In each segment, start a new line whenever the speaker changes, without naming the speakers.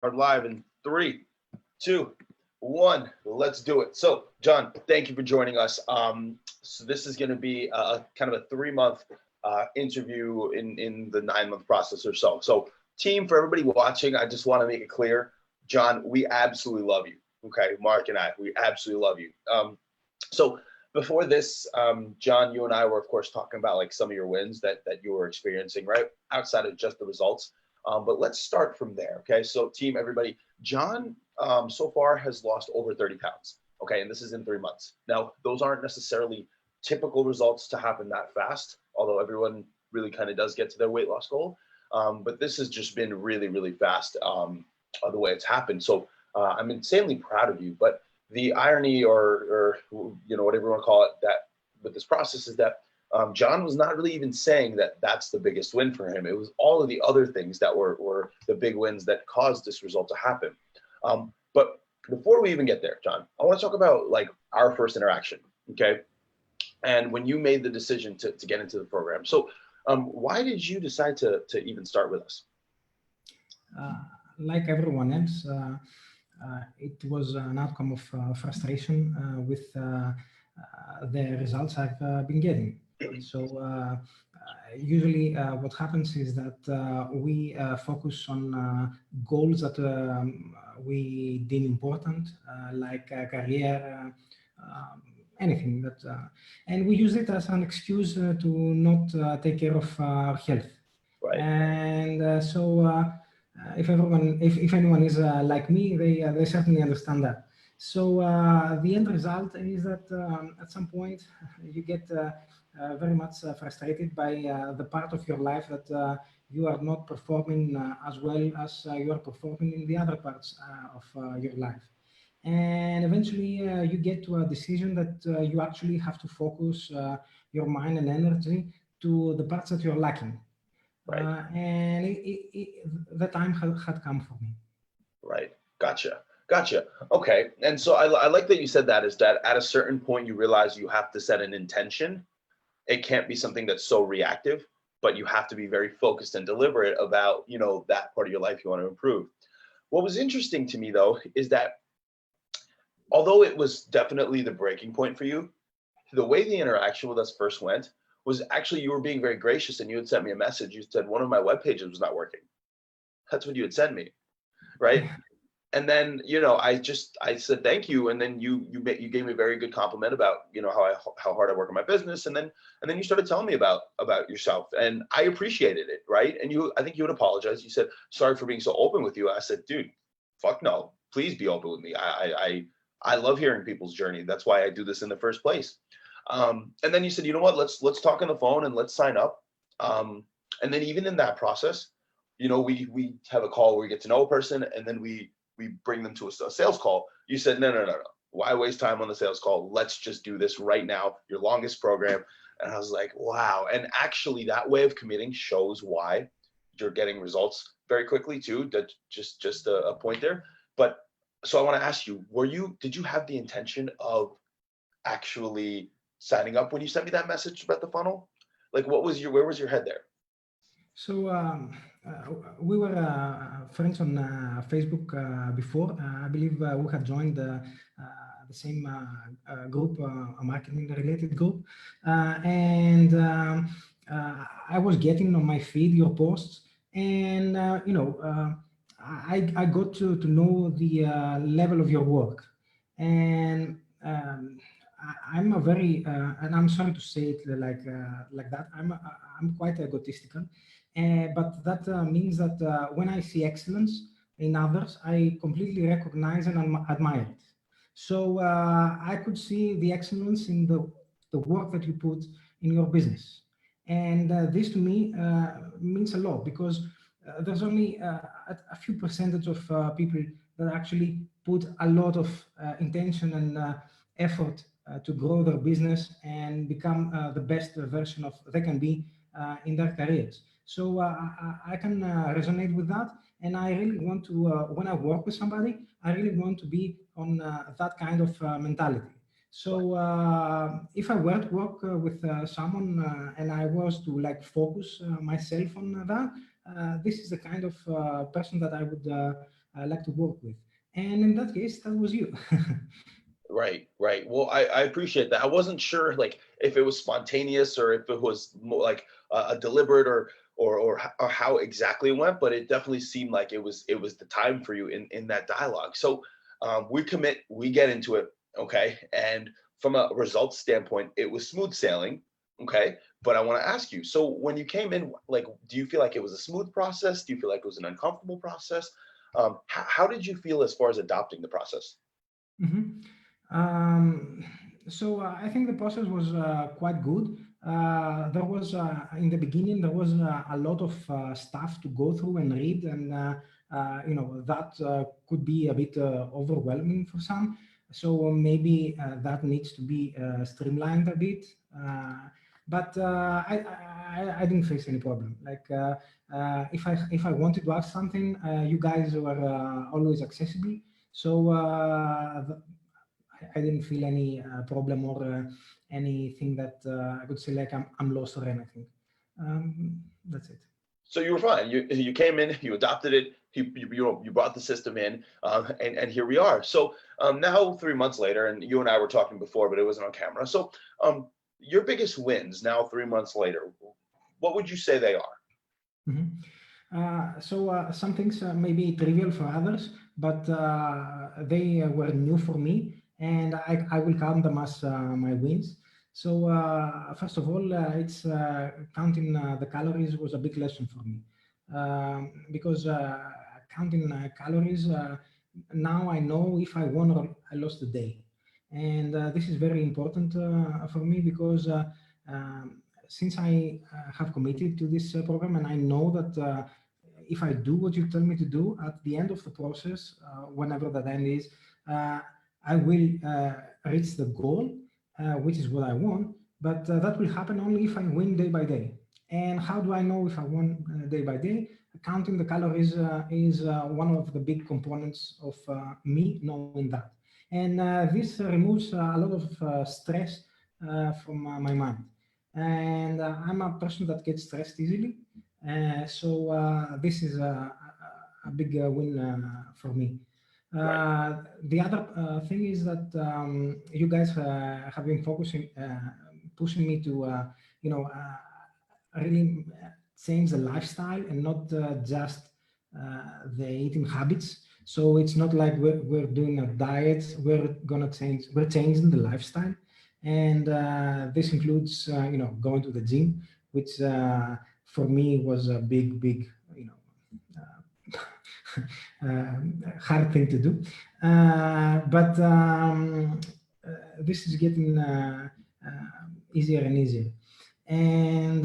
Are live in 3, 2, 1. Let's do it. So, John, thank you for joining us. So this is going to be a kind of a 3-month interview in the 9-month process or so. So, team, for everybody watching, I just want to make it clear, John, we absolutely love you. Okay, Mark and I, we absolutely love you. So before this, John, you and I were, of course, talking about like some of your wins that you were experiencing, right? Outside of just the results. But let's start from there, okay? So team, everybody, John so far has lost over 30 pounds, okay? And this is in 3 months. Now, those aren't necessarily typical results to happen that fast, although everyone really kind of does get to their weight loss goal. But this has just been really, really fast the way it's happened. So I'm insanely proud of you. But the irony or you know, whatever you want to call it, that with this process is that John was not really even saying that that's the biggest win for him. It was all of the other things that were the big wins that caused this result to happen. But before we even get there, John, I want to talk about like our first interaction, okay? And when you made the decision to get into the program. So why did you decide to even start with us?
Like everyone else, it was an outcome of frustration with the results I've been getting. So usually what happens is that we focus on goals that we deem important, like career, anything that, and we use it as an excuse to not take care of our health.
Right.
And if anyone is like me, they certainly understand that. So the end result is that at some point you get very much frustrated by the part of your life that you are not performing as well as you are performing in the other parts of your life. And eventually you get to a decision that you actually have to focus your mind and energy to the parts that you're lacking.
Right.
And the time had come for me.
Right. Gotcha. Okay. And so I like that you said that, is that at a certain point you realize you have to set an intention. It can't be something that's so reactive, but you have to be very focused and deliberate about, you know, that part of your life you want to improve. What was interesting to me though is that although it was definitely the breaking point for you, the way the interaction with us first went was actually you were being very gracious, and you had sent me a message. You said one of my web pages was not working. That's what you had sent me, right? And then, you know, I said thank you, and then you gave me a very good compliment about, you know, how hard I work on my business, and then you started telling me about yourself, and I appreciated it, right? And I think you would apologize. You said sorry for being so open with you. I said, dude, fuck no, please be open with me. I love hearing people's journey. That's why I do this in the first place. And then you said, you know what, let's talk on the phone and let's sign up. And then even in that process, you know, we have a call where we get to know a person, and then we bring them to a sales call. You said, no. Why waste time on the sales call? Let's just do this right now, your longest program. And I was like, wow. And actually that way of committing shows why you're getting results very quickly too. That just a point there. But so I want to ask you, did you have the intention of actually signing up when you sent me that message about the funnel? Like where was your head there?
So we were friends on Facebook before. I believe we had joined the same group, a marketing related group. And I was getting on my feed your posts, and you know, I got to know the level of your work. And I'm a very, and I'm sorry to say it like that. I'm quite egotistical, but that means that when I see excellence in others, I completely recognize and admire it. So I could see the excellence in the work that you put in your business, and this to me means a lot, because there's only a few percentage of people that actually put a lot of intention and effort to grow their business and become the best version of they can be in their careers. So I can resonate with that, and I really want to, when I work with somebody, I really want to be on that kind of mentality. So if I were to work with someone and I was to like focus myself on that, this is the kind of person that I would like to work with. And in that case, that was you.
Right, right. Well, I appreciate that. I wasn't sure like if it was spontaneous or if it was more like a deliberate or how exactly it went, but it definitely seemed like it was the time for you in that dialogue. So we commit, we get into it, okay? And from a results standpoint, it was smooth sailing, okay? But I want to ask you, so when you came in, like, do you feel like it was a smooth process? Do you feel like it was an uncomfortable process? How did you feel as far as adopting the process?
Mhm. Um, I think the process was quite good. There was in the beginning there was a lot of stuff to go through and read, and that could be a bit overwhelming for some. So maybe that needs to be streamlined a bit. But I didn't face any problem. Like if I wanted to ask something, you guys were always accessible. So I didn't feel any problem or anything that I could say like I'm lost or anything. That's it.
So you were fine. You came in, you adopted it, you brought the system in, and here we are. So now 3 months later, and you and I were talking before, but it wasn't on camera. So your biggest wins now 3 months later, what would you say they are?
Mhm. Some things may be trivial for others, but they were new for me, and I will count them as my wins. So first of all, it's counting the calories was a big lesson for me, because counting calories, now I know if I won or I lost the day, and this is very important for me because since I have committed to this program, and I know that if I do what you tell me to do at the end of the process, whenever that end is, uh, I will reach the goal, which is what I want. But that will happen only if I win day by day. And how do I know if I won day by day? Counting the calories is one of the big components of me knowing that. And this removes a lot of stress from my mind. And I'm a person that gets stressed easily. This is a big win for me.
Right,
The other thing is that you guys have been pushing me to, really change the lifestyle and not just the eating habits. So it's not like we're doing a diet. We're changing the lifestyle, and this includes, going to the gym, which for me was a big, hard thing to do. But this is getting easier and easier. And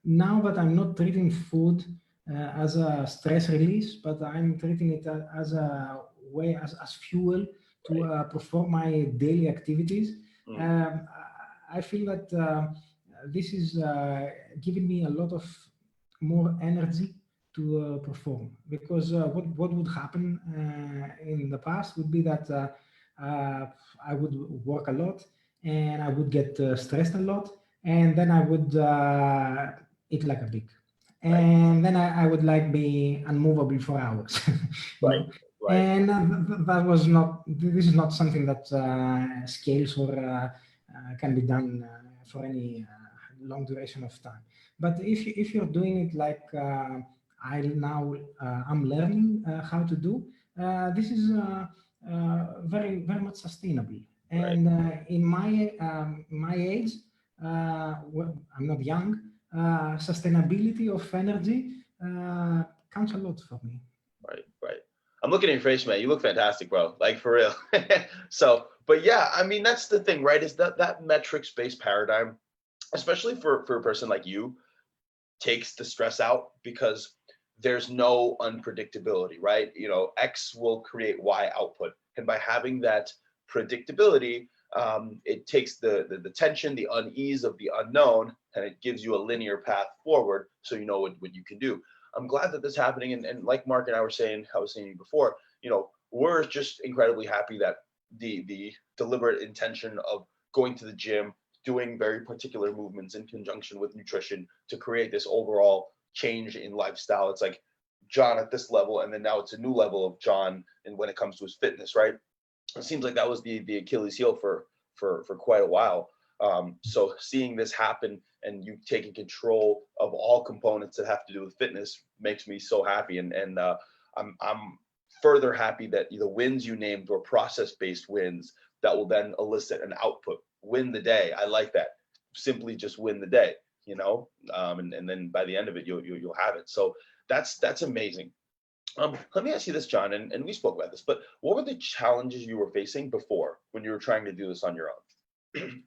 now that I'm not treating food as a stress release, but I'm treating it as a way, as fuel to
right.
perform my daily activities.
Mm,
Um, I feel that this is giving me a lot of more energy to perform, because what would happen in the past would be that I would work a lot and I would get stressed a lot, and then I would eat like a pig,
right,
and then I would like be unmovable for hours, you
right,
know.
right,
And that was not. This is not something that scales or can be done for any long duration of time. But if you're doing it like I now I'm learning how to do, this is very much sustainable.
right.
And in my age, I'm not young. Sustainability of energy counts a lot for me.
Right, right. I'm looking at your face, man. You look fantastic, bro. Like for real. So, but yeah, I mean, that's the thing, right? Is that metrics-based paradigm, especially for a person like you, takes the stress out because there's no unpredictability, right? X will create Y output, and by having that predictability, it takes the tension, the unease of the unknown, and it gives you a linear path forward, so you know what you can do. I'm glad that this is happening, and like Mark and I were saying, I was saying before, we're just incredibly happy that the deliberate intention of going to the gym, doing very particular movements in conjunction with nutrition to create this overall change in lifestyle. It's like John at this level, and then now it's a new level of John, and when it comes to his fitness, right? It seems like that was the Achilles heel for quite a while. So seeing this happen and you taking control of all components that have to do with fitness makes me so happy, and I'm further happy that the wins you named were process-based wins that will then elicit an output. Win the day. I like that. Simply just win the day, and then by the end of it, you'll have it. So that's amazing. Let me ask you this, John, and we spoke about this, but what were the challenges you were facing before when you were trying to do this on your own?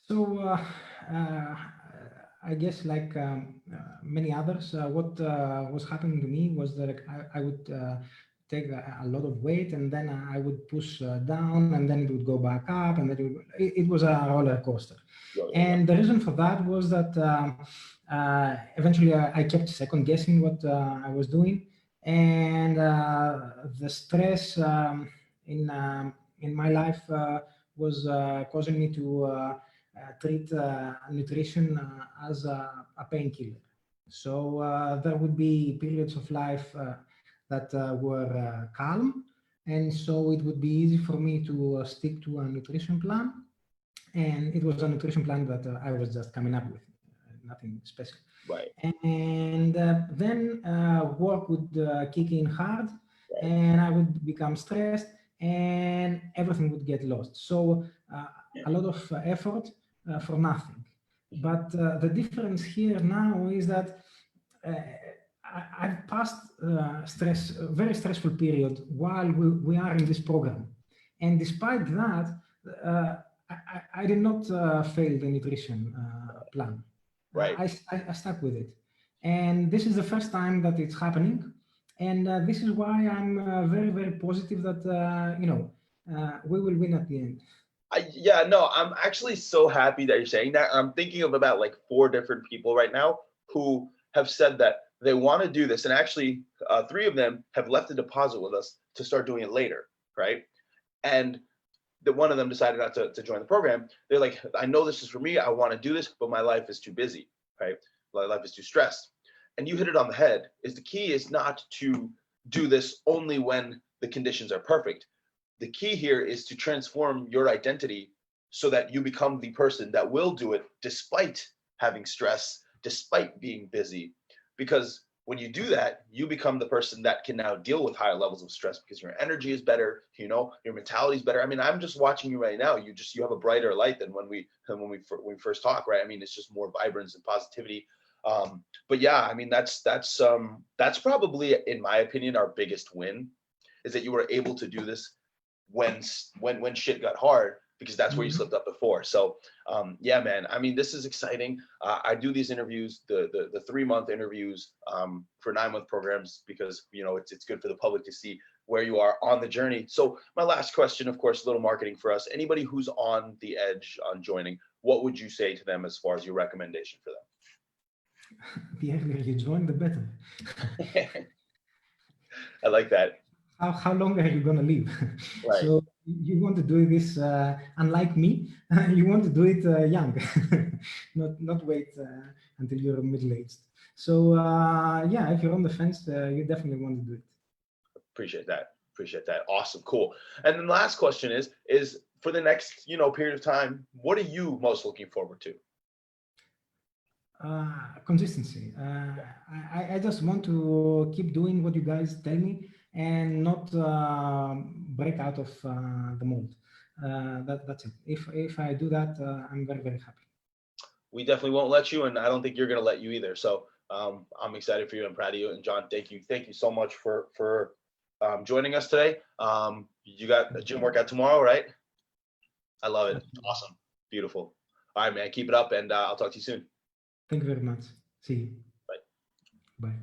So I guess like many others, what was happening to me was that I would take a lot of weight, and then I would push down, and then it would go back up, and then it was a roller coaster. And the reason for that was that eventually I kept second guessing what I was doing, and the stress in my life was causing me to treat nutrition as a painkiller. So there would be periods of life that were calm, and so it would be easy for me to stick to a nutrition plan. And it was a nutrition plan that I was just coming up with, nothing special.
Right.
And then work would kick in hard, and I would become stressed, and everything would get lost. So a lot of effort for nothing. But the difference here now is that I've passed very stressful period while we are in this program. And despite that, I did not fail the nutrition plan.
Right.
I stuck with it. And this is the first time that it's happening. And this is why I'm very, very positive that, we will win at the end.
I'm actually so happy that you're saying that. I'm thinking of about like 4 different people right now who have said that they want to do this. And actually 3 of them have left a deposit with us to start doing it later, right? And that one of them decided not to join the program. They're like, I know this is for me. I want to do this, but my life is too busy, right? My life is too stressed. And you hit it on the head. Is the key is not to do this only when the conditions are perfect. The key here is to transform your identity so that you become the person that will do it despite having stress, despite being busy. Because when you do that, you become the person that can now deal with higher levels of stress because your energy is better, your mentality is better. I mean, I'm just watching you right now. You have a brighter light than when we first talk, right? I mean, it's just more vibrance and positivity. But yeah, I mean, that's probably, in my opinion, our biggest win is that you were able to do this when shit got hard, because that's where you slipped up before. So yeah, man, I mean, this is exciting. I do these interviews, the 3-month interviews for 9-month programs, because it's good for the public to see where you are on the journey. So my last question, of course, a little marketing for us. Anybody who's on the edge on joining, what would you say to them as far as your recommendation for them?
The earlier you join, the better.
I like that.
How long are you going to live?
Right.
So you want to do this, unlike me, you want to do it young, not wait until you're middle-aged. So yeah, if you're on the fence, you definitely want to do it.
Appreciate that. Awesome. Cool. And then the last question is for the next, period of time, what are you most looking forward to?
Consistency. I just want to keep doing what you guys tell me and not break out of the mold. That's it. If I do that, I'm very, very happy.
We definitely won't let you, and I don't think you're going to let you either. So I'm excited for you and proud of you. And John, thank you so much for joining us today. You got a gym workout tomorrow, right? I love it. Awesome. Beautiful. All right, man. Keep it up, and I'll talk to you soon.
Thank you very much. See you.
Bye.
Bye.